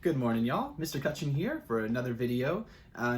Good morning, y'all. Mr. Cutchin here for another video.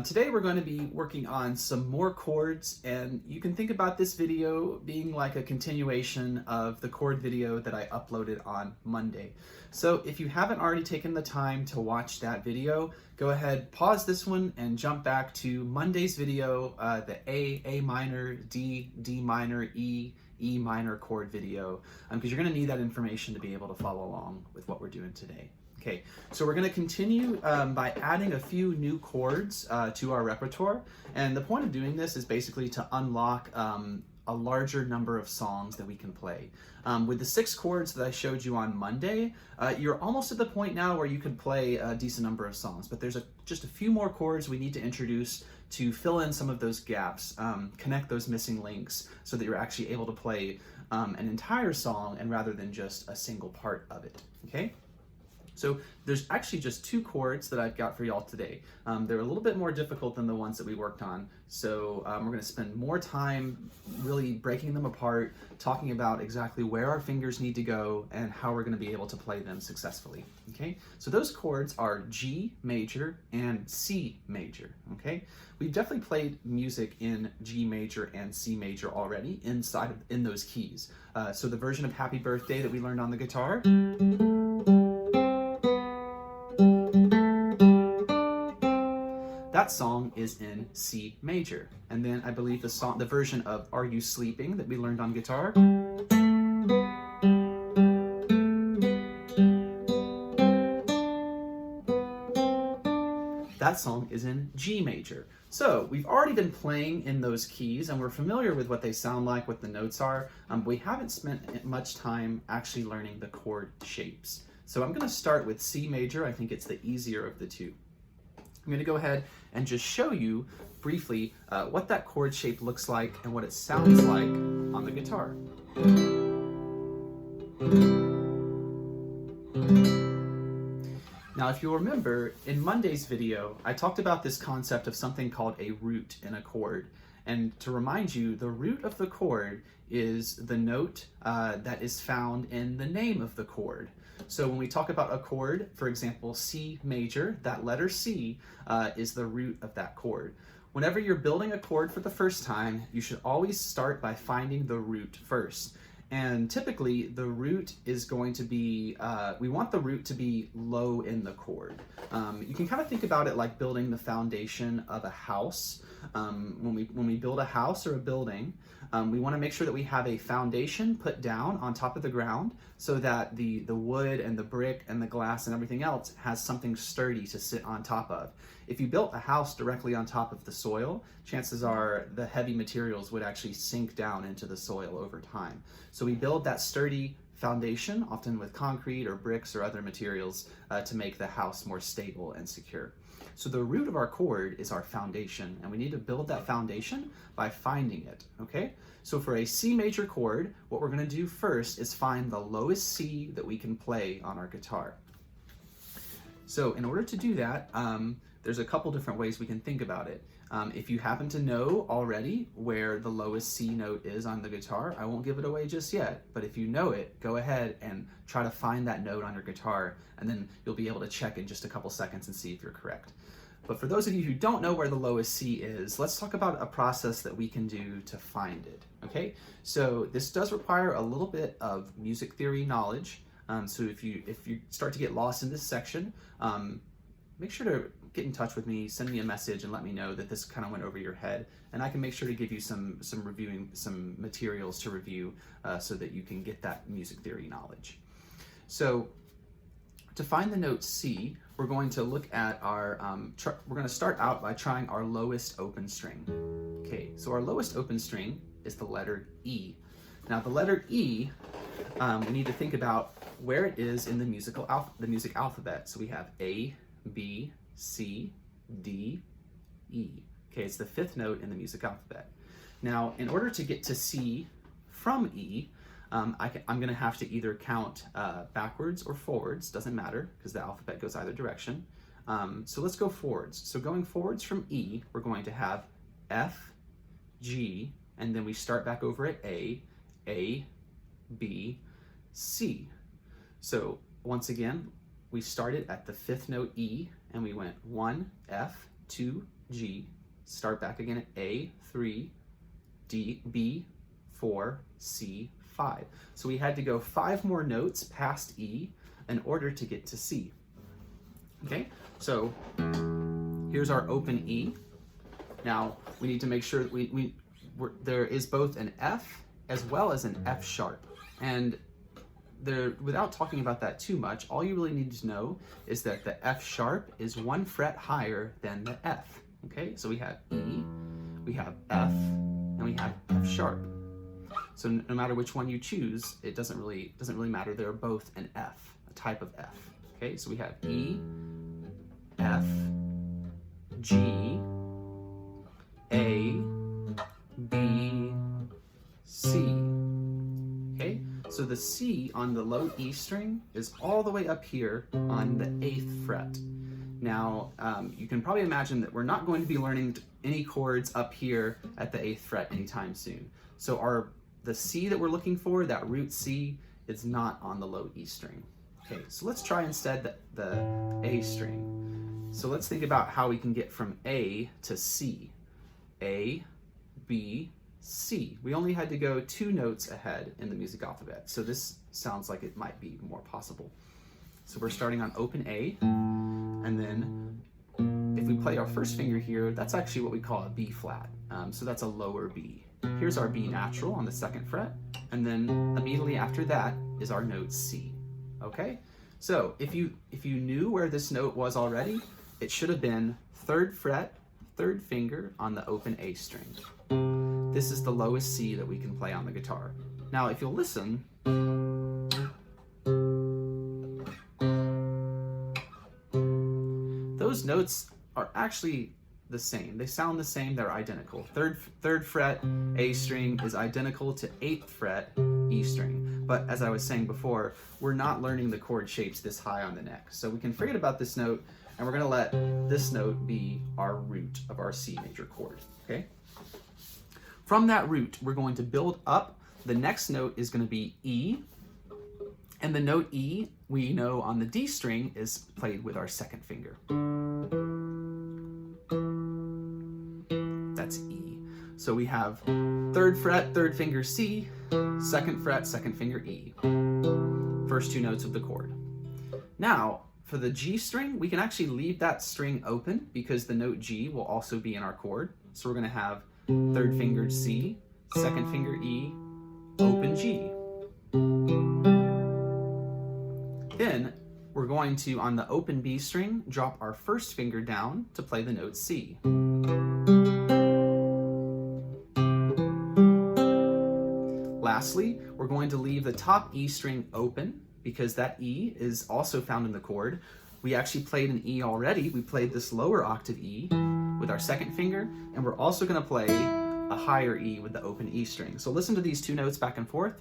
Today we're going to be working on some more chords, and you can think about this video being like a continuation of the chord video that I uploaded on Monday. So if you haven't already taken the time to watch that video, go ahead, pause this one and jump back to Monday's video, the A minor, D minor, E minor chord video, because you're going to need that information to be able to follow along with what we're doing today. Okay, so we're going to continue by adding a few new chords to our repertoire, and the point of doing this is basically to unlock a larger number of songs that we can play. With the 6 chords that I showed you on Monday, you're almost at the point now where you can play a decent number of songs, but there's just a few more chords we need to introduce to fill in some of those gaps, connect those missing links so that you're actually able to play an entire song and rather than just a single part of it, okay? So there's actually just 2 chords that I've got for y'all today. They're a little bit more difficult than the ones that we worked on, so we're going to spend more time really breaking them apart, talking about exactly where our fingers need to go and how we're going to be able to play them successfully. Okay, so those chords are G major and C major. Okay, we've definitely played music in G major and C major already in those keys. So the version of Happy Birthday that we learned on the guitar. That song is in C major. And then I believe the version of Are You Sleeping that we learned on guitar. That song is in G major. So we've already been playing in those keys and we're familiar with what they sound like, what the notes are. We haven't spent much time actually learning the chord shapes. So I'm going to start with C major. I think it's the easier of the two. I'm going to go ahead and just show you briefly what that chord shape looks like and what it sounds like on the guitar. Now, if you'll remember, in Monday's video, I talked about this concept of something called a root in a chord. And to remind you, the root of the chord is the note that is found in the name of the chord. So when we talk about a chord, for example, C major, that letter C is the root of that chord. Whenever you're building a chord for the first time, you should always start by finding the root first. And typically the root is going to be, we want the root to be low in the chord. You can kind of think about it like building the foundation of a house. When we build a house or a building, we want to make sure that we have a foundation put down on top of the ground so that the wood and the brick and the glass and everything else has something sturdy to sit on top of. If you built a house directly on top of the soil, chances are the heavy materials would actually sink down into the soil over time. So we build that sturdy foundation, often with concrete or bricks or other materials, to make the house more stable and secure. So the root of our chord is our foundation, and we need to build that foundation by finding it, okay? So for a C major chord, what we're going to do first is find the lowest C that we can play on our guitar. So in order to do that, there's a couple different ways we can think about it. If you happen to know already where the lowest C note is on the guitar, I won't give it away just yet, but if you know it, go ahead and try to find that note on your guitar, and then you'll be able to check in just a couple seconds and see if you're correct. But for those of you who don't know where the lowest C is, let's talk about a process that we can do to find it, okay? So this does require a little bit of music theory knowledge. So if you start to get lost in this section, make sure to get in touch with me, send me a message and let me know that this kind of went over your head, and I can make sure to give you some materials to review so that you can get that music theory knowledge. So to find the note C, we're going to look at our, we're going to start out by trying our lowest open string. Okay, so our lowest open string is the letter E. Now the letter E, we need to think about where it is in the music alphabet. So we have A, B, C, D, E. Okay, it's the 5th note in the music alphabet. Now, in order to get to C from E, I'm going to have to either count backwards or forwards, doesn't matter, because the alphabet goes either direction. So let's go forwards. So going forwards from E, we're going to have F, G, and then we start back over at A, B, C. So once again, we started at the 5th note E, and we went 1, F, 2, G, start back again at A, 3, D, B, 4, C, 5. So we had to go 5 more notes past E in order to get to C. Okay, so here's our open E. Now we need to make sure that there is both an F as well as an F sharp. And without talking about that too much, all you really need to know is that the F sharp is 1 fret higher than the F. Okay, so we have E, we have F, and we have F sharp. So no matter which one you choose, it doesn't really matter. They're both an F, a type of F. Okay, so we have E, F, G, A, B, C. Okay, so the C on the low E string is all the way up here on the 8th fret. Now, you can probably imagine that we're not going to be learning any chords up here at the 8th fret anytime soon. So the C that we're looking for, that root C, is not on the low E string. Okay, so let's try instead the A string. So let's think about how we can get from A to C. A, B, C. We only had to go 2 notes ahead in the music alphabet, so this sounds like it might be more possible. So we're starting on open A, and then if we play our first finger here, that's actually what we call a B flat. So that's a lower B. Here's our B natural on the 2nd fret, and then immediately after that is our note C. Okay? So if you knew where this note was already, it should have been 3rd fret, 3rd finger on the open A string. This is the lowest C that we can play on the guitar. Now, if you'll listen, those notes are actually the same. They sound the same, they're identical. 3rd fret A string is identical to 8th fret E string. But as I was saying before, we're not learning the chord shapes this high on the neck. So we can forget about this note, and we're gonna let this note be our root of our C major chord, okay? From that root, we're going to build up. The next note is gonna be E, and the note E, we know on the D string, is played with our 2nd finger. That's E. So we have 3rd fret, 3rd finger C, 2nd fret, 2nd finger E. First 2 notes of the chord. Now, for the G string, we can actually leave that string open because the note G will also be in our chord. So we're gonna have 3rd finger C, 2nd finger E, open G. Then we're going to, on the open B string, drop our 1st finger down to play the note C. Lastly, we're going to leave the top E string open because that E is also found in the chord. We actually played an E already. We played this lower octave E with our 2nd finger, and we're also gonna play a higher E with the open E string. So listen to these 2 notes back and forth.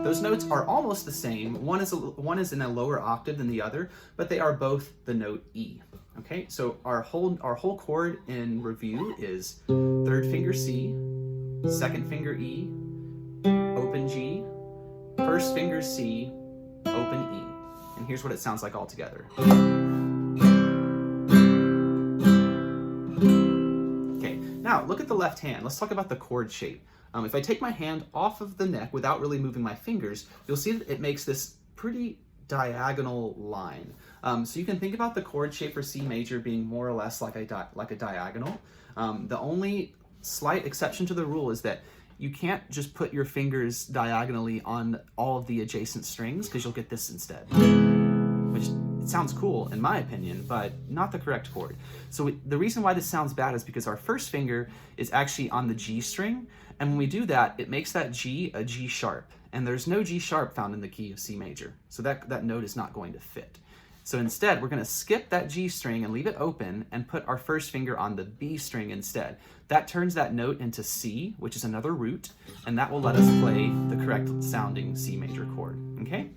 Those notes are almost the same. One is in a lower octave than the other, but they are both the note E. Okay, so our whole chord in review is 3rd finger C, 2nd finger E, open G, 1st finger C, open E. And here's what it sounds like all together. Okay, now look at the left hand. Let's talk about the chord shape. If I take my hand off of the neck without really moving my fingers, you'll see that it makes this pretty diagonal line. So you can think about the chord shape for C major being more or less like a diagonal. The only slight exception to the rule is that you can't just put your fingers diagonally on all of the adjacent strings because you'll get this instead, which it sounds cool in my opinion, but not the correct chord. So the reason why this sounds bad is because our 1st finger is actually on the G string, and when we do that, it makes that G a G sharp, and there's no G sharp found in the key of C major, so that note is not going to fit. So instead, we're going to skip that G string and leave it open and put our 1st finger on the B string instead. That turns that note into C, which is another root, and that will let us play the correct sounding C major chord, okay?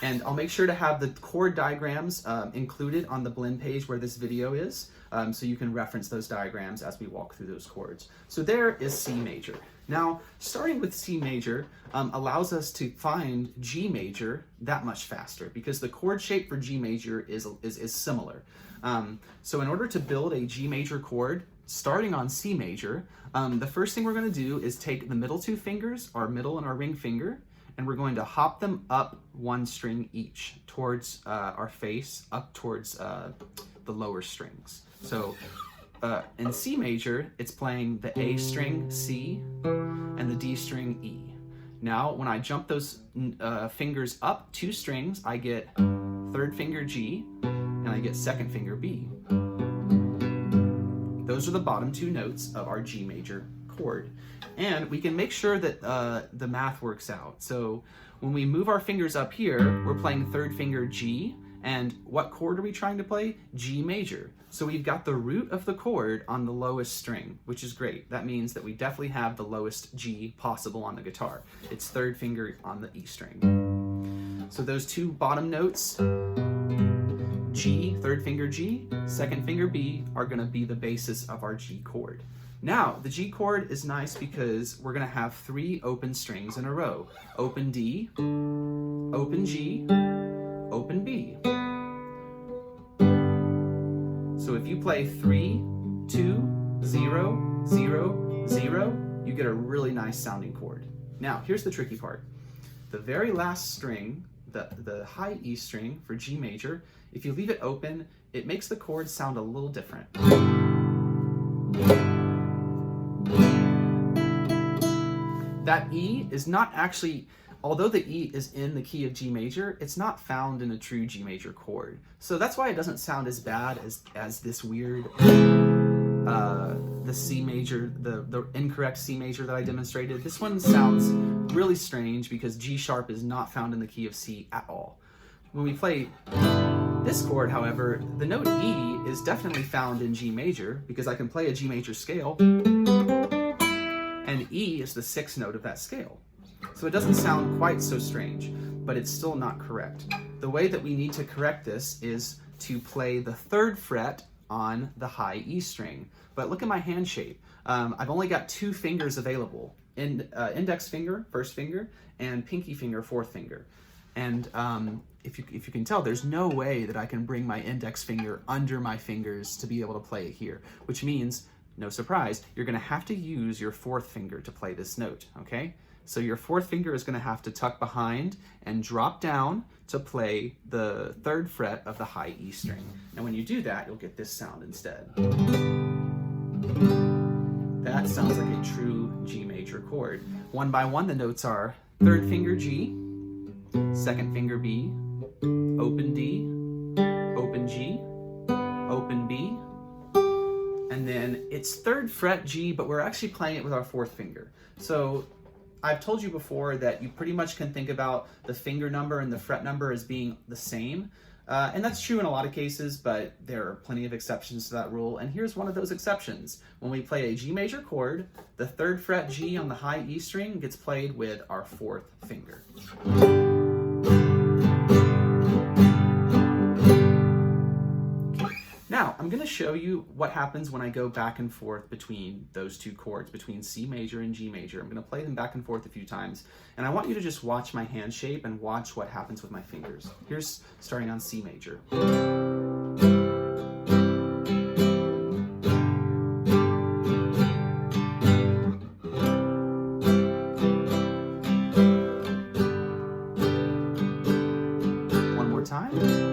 And I'll make sure to have the chord diagrams included on the blend page where this video is, so you can reference those diagrams as we walk through those chords. So there is C major. Now, starting with C major allows us to find G major that much faster because the chord shape for G major is similar. So in order to build a G major chord, starting on C major, the first thing we're going to do is take the middle two fingers, our middle and our ring finger, and we're going to hop them up one string each towards our face, up towards the lower strings. So in C major, it's playing the A string, C, and the D string, E. Now, when I jump those fingers up two strings, I get third finger G, and I get second finger B. Those are the bottom two notes of our G major chord. And we can make sure that the math works out. So when we move our fingers up here, we're playing third finger G, and what chord are we trying to play? G major. So we've got the root of the chord on the lowest string, which is great. That means that we definitely have the lowest G possible on the guitar. It's third finger on the E string. So those two bottom notes, G, third finger G, second finger B, are going to be the basis of our G chord. Now, the G chord is nice because we're going to have three open strings in a row. Open D, open G, open B. So if you play 3, 2, 0, 0, 0, you get a really nice sounding chord. Now, here's the tricky part. The very last string, the high E string for G major, if you leave it open, it makes the chord sound a little different. That E is not actually, although the E is in the key of G major, it's not found in a true G major chord. So that's why it doesn't sound as bad as this weird, the C major, the incorrect C major that I demonstrated. This one sounds really strange because G sharp is not found in the key of C at all. When we play this chord, however, the note E is definitely found in G major because I can play a G major scale, and E is the sixth note of that scale. So it doesn't sound quite so strange, but it's still not correct. The way that we need to correct this is to play the third fret on the high E string. But look at my hand shape. I've only got two fingers available, index finger, first finger, and pinky finger, fourth finger. And if you can tell, there's no way that I can bring my index finger under my fingers to be able to play it here, which means, no surprise, you're going to have to use your fourth finger to play this note, okay? So your fourth finger is going to have to tuck behind and drop down to play the third fret of the high E string. And when you do that, you'll get this sound instead. That sounds like a true G major chord. One by one, the notes are third finger G, second finger B, open D, open G, open B, and then it's third fret G, but we're actually playing it with our fourth finger. So I've told you before that you pretty much can think about the finger number and the fret number as being the same. And that's true in a lot of cases, but there are plenty of exceptions to that rule. And here's one of those exceptions. When we play a G major chord, the third fret G on the high E string gets played with our fourth finger. Now, I'm going to show you what happens when I go back and forth between those two chords, between C major and G major. I'm going to play them back and forth a few times, and I want you to just watch my hand shape and watch what happens with my fingers. Here's starting on C major. One more time.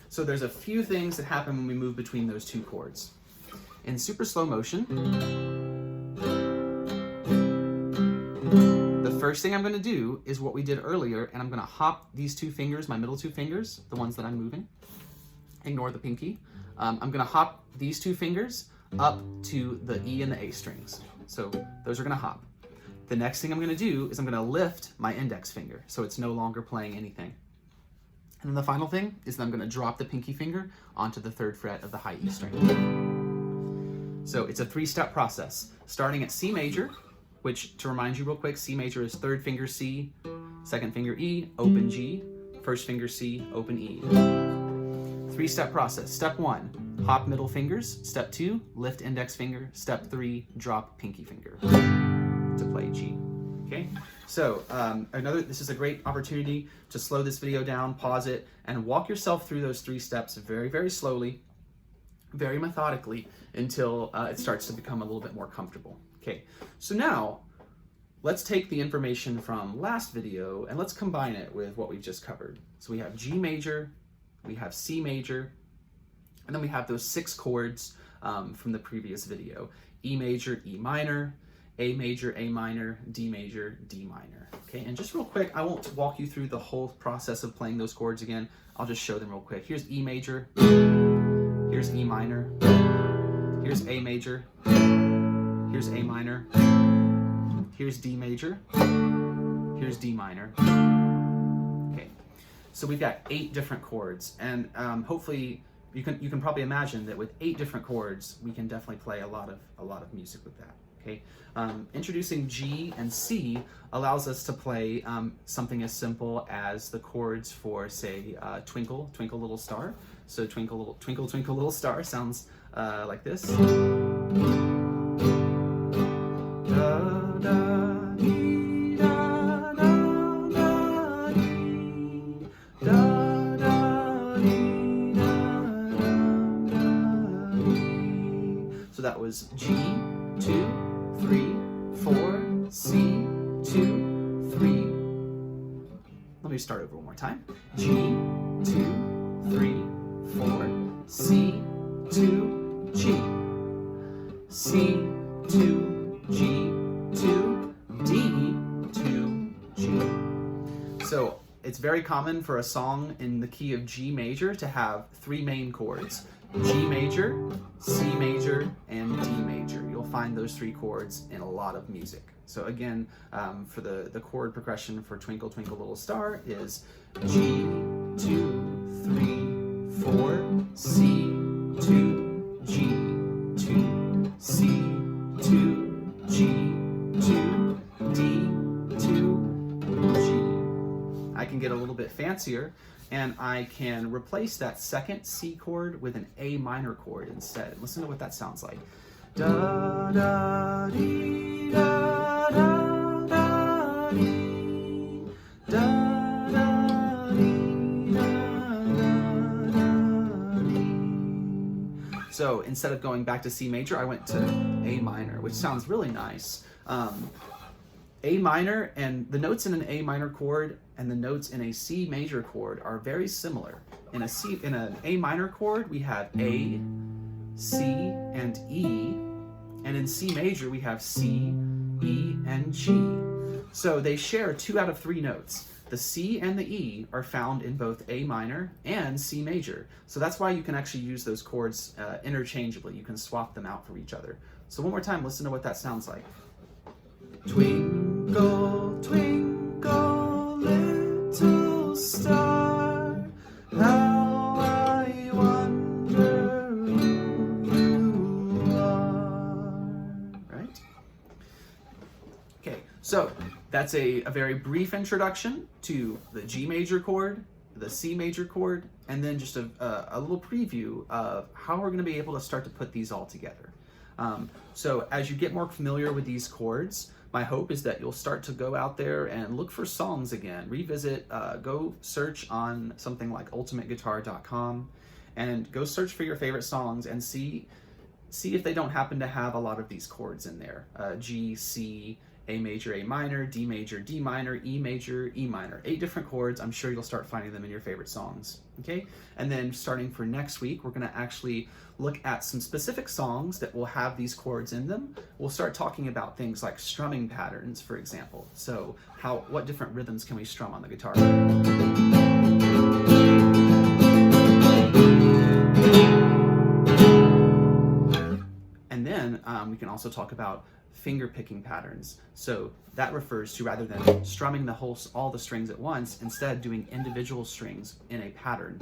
So there's a few things that happen when we move between those two chords. In super slow motion, the first thing I'm going to do is what we did earlier, and I'm going to hop these two fingers, my middle two fingers, the ones that I'm moving. Ignore the pinky. I'm going to hop these two fingers up to the E and the A strings. So those are going to hop. The next thing I'm going to do is I'm going to lift my index finger, so it's no longer playing anything. And then the final thing is that I'm going to drop the pinky finger onto the third fret of the high E string. So it's a 3-step process, starting at C major, which, to remind you real quick, C major is 3rd finger C, 2nd finger E, open G, 1st finger C, open E. 3-step process. Step 1, hop middle fingers. Step 2, lift index finger. Step 3, drop pinky finger to play G. Okay, so this is a great opportunity to slow this video down, pause it, and walk yourself through those 3 steps very, very slowly, very methodically, until it starts to become a little bit more comfortable. Okay, so now let's take the information from last video and let's combine it with what we've just covered. So we have G major, we have C major, and then we have those 6 chords from the previous video: E major, E minor, A major, A minor, D major, D minor. Okay, and just real quick, I won't walk you through the whole process of playing those chords again. I'll just show them real quick. Here's E major, here's E minor, here's A major, here's A minor, here's D major, here's D minor. Okay, so we've got 8 different chords, and hopefully you can probably imagine that with 8 different chords, we can definitely play a lot of music with that. Okay, introducing G and C allows us to play something as simple as the chords for, say, Twinkle, Twinkle Little Star. So Twinkle, Twinkle, Twinkle Little Star sounds like this. So that was G, 2, 3, 4, C, 2, 3. Let me start over one more time. G, 2, 3, 4, C, 2, G. C, 2, G, 2, D, 2, G. So it's very common for a song in the key of G major to have 3 main chords: G major, C major, and D major. You'll find those 3 chords in a lot of music. So again, for the chord progression for Twinkle Twinkle Little Star is G, 2, 3, 4, C, 2, G, 2, C, 2, G, 2, D, 2, G. I can get a little bit fancier, and I can replace that 2nd C chord with an A minor chord instead. Listen to what that sounds like. Da da dee da da da dee da da dee da da dee. So instead of going back to C major, I went to A minor, which sounds really nice. A minor, and the notes in an A minor chord and the notes in a C major chord are very similar. In an A minor chord, we have A, C, and E, and in C major, we have C, E, and G. So they share 2 out of 3 notes. The C and the E are found in both A minor and C major. So that's why you can actually use those chords interchangeably. You can swap them out for each other. So one more time, listen to what that sounds like. Twinkle, twinkle, little star, how I wonder who you are. Right? Okay, so that's a very brief introduction to the G major chord, the C major chord, and then just a little preview of how we're going to be able to start to put these all together. So as you get more familiar with these chords, my hope is that you'll start to go out there and look for songs again, revisit, go search on something like ultimateguitar.com and go search for your favorite songs and see if they don't happen to have a lot of these chords in there. G, C, A major, A minor, D major, D minor, E major, E minor. 8 different chords. I'm sure you'll start finding them in your favorite songs. Okay? And then starting for next week, we're going to actually look at some specific songs that will have these chords in them. We'll start talking about things like strumming patterns, for example. So what different rhythms can we strum on the guitar? And then we can also talk about finger picking patterns. So that refers to, rather than strumming all the strings at once, instead doing individual strings in a pattern.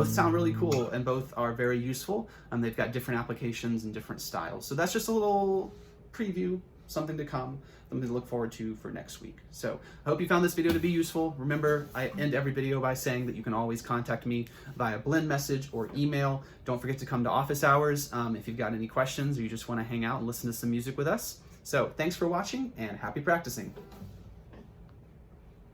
both sound really cool and both are very useful. They've got different applications and different styles. So that's just a little preview, something to come, something to look forward to for next week. So I hope you found this video to be useful. Remember, I end every video by saying that you can always contact me via Blend message or email. Don't forget to come to office hours if you've got any questions or you just want to hang out and listen to some music with us. So thanks for watching and happy practicing.